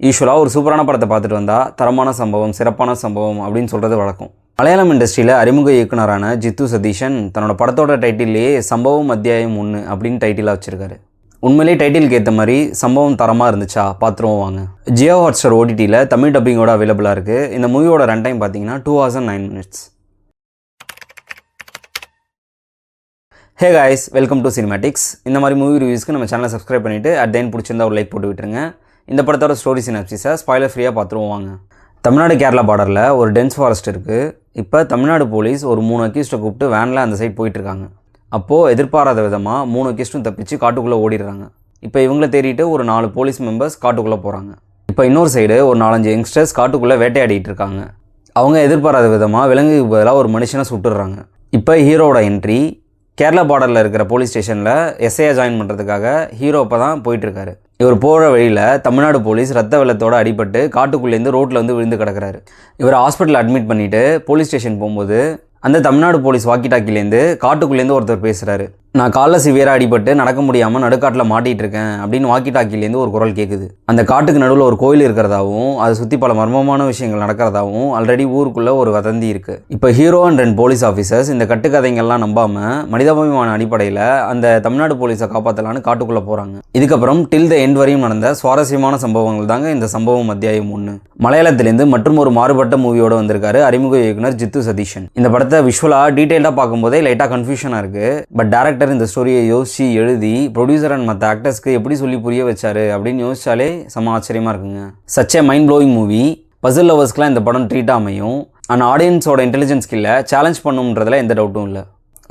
யூஸ்வலாக ஒரு சூப்பரான படத்தை பார்த்துட்டு வந்தால் தரமான சம்பவம், சிறப்பான சம்பவம் அப்படின்னு சொல்கிறது வழக்கம். மலையாளம் இண்டஸ்ட்ரியில் அறிமுக இயக்குனரான ஜித்து சதீஷன் தன்னோட படத்தோட டைட்டில்லையே சம்பவம் அத்தியாயம் 1 அப்படின்னு டைட்டிலாக வச்சுருக்காரு. உண்மையிலேயே டைட்டிலுக்கு ஏற்ற மாதிரி சம்பவம் தரமாக இருந்துச்சா பார்த்துருவோம் வாங்க. ஜியோ ஹாட்ஸ்டார் ஓடிடியில் தமிழ் டப்பிங்கோட அவைலபிளாக இருக்குது. இந்த மூவியோட ரன் டைம் பார்த்தீங்கன்னா 2 hours and 9 minutes. Hey guys, welcome to cinematics. இந்த மாதிரி மூவி ரிவ்யூஸ்க்கு நம்ம சேனலை சப்ஸ்கிரைப் பண்ணிவிட்டு அட் பிடிச்சிருந்தா ஒரு லைக் போட்டு விட்டுருங்க. இந்த படத்தோட ஸ்டோரி சினாப்சிஸை ஸ்பாய்லர் ஃப்ரீயாக பார்த்துருவோம் வாங்க. தமிழ்நாடு கேரளா பார்டரில் ஒரு டென்ஸ் ஃபாரஸ்ட் இருக்குது. இப்போ தமிழ்நாடு போலீஸ் ஒரு 3 அக்யூஸ்ட்டை கூப்பிட்டு வேனில் அந்த சைட் போயிட்டுருக்காங்க. அப்போது எதிர்பாராத விதமாக 3 அக்யூஸ்ட்டும் தப்பிச்சு காட்டுக்குள்ளே ஓடிடுறாங்க. இப்போ இவங்களை தேடிட்டு ஒரு 4 போலீஸ் மெம்பர்ஸ் காட்டுக்குள்ளே போகிறாங்க. இப்போ இன்னொரு சைடு ஒரு 4-5 யங்ஸ்டர்ஸ் காட்டுக்குள்ளே வேட்டையாடிட்டு இருக்காங்க. அவங்க எதிர்பாராத விதமாக விலங்குக்கு பதிலாக ஒரு மனுஷனை சுட்டுடுறாங்க. இப்போ ஹீரோவோட என்ட்ரி. கேரளா பார்டரில் இருக்கிற போலீஸ் ஸ்டேஷனில் எஸ்ஐயா ஜாயின் பண்ணுறதுக்காக ஹீரோ இப்போ தான் போயிட்டுருக்காரு. இவர் போகிற வழியில் தமிழ்நாடு போலீஸ் ரத்த வெள்ளத்தோடு அடிபட்டு காட்டுக்குள்ளேருந்து ரோட்டில் வந்து விழுந்து கிடக்கிறாரு. இவர் ஹாஸ்பிட்டலில் அட்மிட் பண்ணிவிட்டு போலீஸ் ஸ்டேஷன் போகும்போது அந்த தமிழ்நாடு போலீஸ் வாக்கி டாக்கிலேருந்து காட்டுக்குள்ளேருந்து ஒருத்தர் பேசுகிறாரு. நான் காலில் சிவியராக அடிபட்டு நடக்க முடியாமல் நடுக்காட்டில் மாட்டிகிட்டு இருக்கேன் அப்படின்னு வாக்கி டாக்கிலேருந்து ஒரு குரல் கேட்குது. அந்த காட்டுக்கு நடுவில் ஒரு கோயில் இருக்கிறதாவும் அதை சுற்றி பல மர்மமான விஷயங்கள் நடக்கிறதாவும் ஆல்ரெடி ஊருக்குள்ளே ஒரு வதந்தி இருக்குது. இப்போ ஹீரோ அண்ட் 2 போலீஸ் ஆஃபீஸர்ஸ் இந்த கட்டுக்கதைங்கள்லாம் நம்பாமல் மனிதாபிமான அடிப்படையில் அந்த தமிழ்நாடு போலீஸை காப்பாற்றலான்னு காட்டுக்குள்ளே போகிறாங்க. இதுக்கப்புறம் டில் த எண்ட் வரையும் நடந்த சுவாரஸ்யமான சம்பவங்கள் தாங்க இந்த சம்பவம் அத்தியாயம் 1. மலையாளத்திலேருந்து மற்றும் ஒரு மாறுபட்ட மூவியோடு வந்திருக்காரு அறிமுக இயக்குனர் ஜித்து சதீஷன். இந்த படத்தை விஷுவலாக டீட்டெயிலாக பார்க்கும்போதே லைட்டாக கன்ஃபியூஷனாக இருக்குது. பட் டேரக்டர் இந்த ஸ்டோரியை யோசிச்சு எழுதி ப்ரொடியூசர் அண்ட் மற்ற ஆக்டர்ஸ்க்கு எப்படி சொல்லி புரிய வச்சாரு அப்படின்னு யோசிச்சாலே செம ஆச்சரியமாக இருக்குங்க. Such a mind blowing movie. Puzzle லவர்ஸ்க்குலாம் இந்த படம் ட்ரீட்டாக அமையும். அண்ட் ஆடியன்ஸோட இன்டெலிஜென்ஸ் ஸ்கில்லை சேலஞ்ச் பண்ணுன்றதுல எந்த டவுட்டும் இல்லை.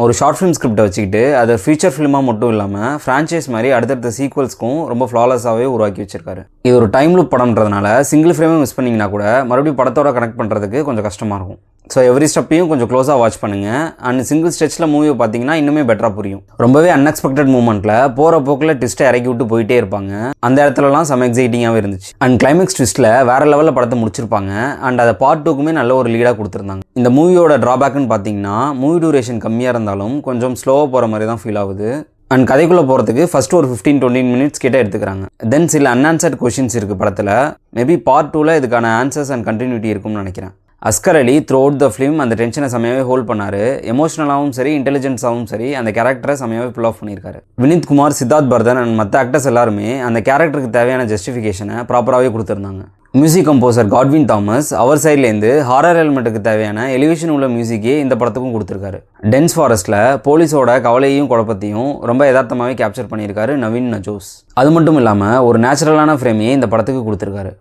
ஒரு ஷார்ட் ஃபிலிம் ஸ்கிரிப்டை வச்சுக்கிட்டு அதை ஃபியூச்சர் ஃபிலிமாக மட்டும் இல்லாமல் ஃப்ரான்ச்சைஸ் மாதிரி அடுத்தடுத்த சீக்வல்ஸ்க்கும் ரொம்ப ஃப்ளாலஸாகவே உருவாக்கி வச்சிருக்காரு. இது ஒரு டைம் லூப் படம்ன்றதுனால சிங்கிள் ஃப்ரேமே மிஸ் பண்ணிங்கன்னா கூட மறுபடியும் படத்தோட கனெக்ட் பண்ணுறதுக்கு கொஞ்சம் கஷ்டமாக இருக்கும். ஸோ எவ்ரி ஸ்டெப்பையும் கொஞ்சம் க்ளோஸாக வாட்ச் பண்ணுங்கள். அண்ட் சிங்கிள் ஸ்ட்ரெச்சில் மூவியை பார்த்தீங்கன்னா இன்னுமே பெட்டராக புரியும். ரொம்பவே அன்எக்ஸ்பெக்டட் மூமெண்ட்டில் போகிற போக்கில் ட்விஸ்ட்டை இறக்கி விட்டு போயிட்டே இருப்பாங்க. அந்த இடத்துலலாம் செம எக்ஸைட்டிங்காகவே இருந்துச்சு. அண்ட் கிளைமேக்ஸ் ட்விஸ்ட்டில் வேறு லெவலில் படத்தை முடிச்சிருப்பாங்க. அண்ட் அதை பார்ட் 2க்குமே நல்ல ஒரு லீடாக கொடுத்துருந்தாங்க. இந்த மூவியோட ட்ராபேக்னு பார்த்தீங்கன்னா மூவி டியூரேஷன் கம்மியாக இருந்தாலும் கொஞ்சம் ஸ்லோவாக போகிற மாதிரி தான் ஃபீல் ஆகுது. அண்ட் கதைக்குள்ளே போகிறதுக்கு ஃபஸ்ட்டு ஒரு 15-20 minutes கிட்டே எடுத்துக்கிறாங்க. தென் சில அன்ஆன்சர்ட் கொஷின்ஸ் இருக்குது படத்தில். மேபி பார்ட் 2ல் இதுக்கான ஆன்சர்ஸ் அண்ட் கண்டினியூட்டி இருக்கும்னு நினைக்கிறேன். அஸ்கர் அலி த்ரூ அவுட் த ஃபிலிம் அந்த டென்ஷனை செமையாகவே ஹோல்ட் பண்ணார். எமோஷனலாகவும் சரி இன்டெலிஜென்ஸாகவும் சரி அந்த கேரக்டரை செமையாகவே புல் ஆஃப் பண்ணியிருக்காரு. வினித் குமார், சித்தார்த் பர்தன் அண்ட் மற்ற ஆக்டர்ஸ் எல்லாருமே அந்த கேரக்டருக்கு தேவையான ஜஸ்டிஃபிகேஷனை ப்ராப்பராகவே கொடுத்துருந்தாங்க. மியூசிக் கம்போசர் காட்வின் தாமஸ் அவர் சைட்லேருந்து ஹாரர் எலிமெண்ட்டுக்கு தேவையான எலிவேஷன் உள்ள மியூசிக்கே இந்த படத்துக்கும் கொடுத்துருக்காரு. டென்ஸ் ஃபாரஸ்ட்டில் போலீஸோட கவலையையும் குழப்பத்தையும் ரொம்ப யதார்த்தமாகவே கேப்சர் பண்ணியிருக்காரு நவீன் நஜோஸ். அது மட்டும் இல்லாமல் ஒரு நேச்சுரலான ஃப்ரேமையே இந்த படத்துக்கு கொடுத்துருக்காரு.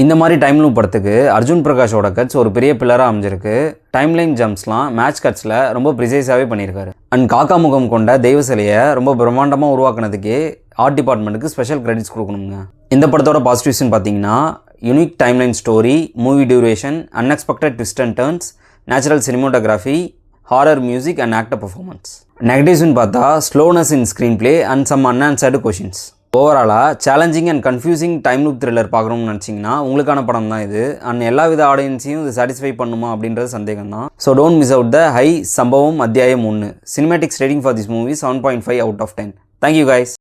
இந்த மாதிரி டைம் லூப் படத்துக்கு அர்ஜுன் பிரகாஷோட கட்ஸ் ஒரு பெரிய பில்லராக அமைஞ்சிருக்கு. டைம்லைன் ஜம்ப்ஸ்லாம் மேட்ச் கட்ஸில் ரொம்ப ப்ரிசைஸாகவே பண்ணியிருக்காரு. அண்ட் காக்கா முகம் கொண்ட தெய்வ சிலையை ரொம்ப பிரம்மாண்டமாக உருவாக்குனதுக்கே ஆர்ட் டிபார்ட்மெண்ட்டுக்கு ஸ்பெஷல் கிரெடிட்ஸ் கொடுக்கணுங்க. இந்த படத்தோட பாசிட்டிவ்ஸ்னு பார்த்தீங்கன்னா unique timeline story, movie duration, unexpected twist and turns, natural cinematography, horror music and actor performance. நெகட்டிவ்ஸ்னு பார்த்தா slowness in screenplay and some unanswered questions. ஓவராலாக challenging and confusing time loop thriller பார்க்கணும்னு நினச்சிங்கன்னா உங்களுக்கான படம் தான் இது. அண்ட் எல்லா வித ஆடியன்ஸையும் இது சாட்டிஸ்ஃபை பண்ணுமா அப்படின்றது சந்தேகம் தான். So don't miss out the high சம்பவம் அத்தியாயம் 1. Cinematics rating for this movie 7.5 out of 10. Thank you guys.